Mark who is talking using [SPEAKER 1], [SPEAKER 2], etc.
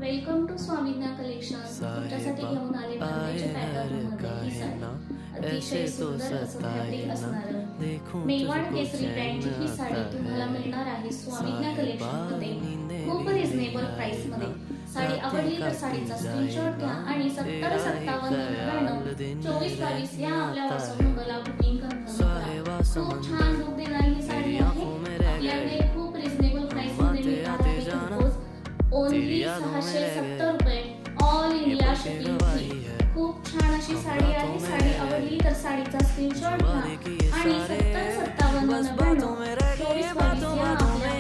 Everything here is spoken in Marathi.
[SPEAKER 1] Welcome to स्वामीज्ञा collection. तुमच्यासाठी घेऊन आले भरण्याच्या पॅटर्नमध्ये ही साडी. अतिशय सुंदर असं फॅब्रिक असणारं मेवाड केसरी ब्रँडची ही साडी तुम्हाला मिळणार आहे स्वामीज्ञा कलेक्शनमध्ये खूप रिझनेबल प्राइसमध्ये. साडी आवडली तर साडीचा स्क्रीनशॉट घ्या आणि 7057992422 या आपल्या व्हॉट्सअप नंबरला बुकिंग कन्फर्म करा. खूप छान लुक देणारी ही साडी आहे. आपल्याकडे खूप रिझनेबल प्राइसमध्ये मिळणार आहे. ओनली 670 रुपये ऑल इंडिया शिपिंग फ्री. खूप छान अशी साडी आहे. साडी आवडली तर साडीचा स्क्रीनशॉट घ्या आणि 7057992422 या आपल्या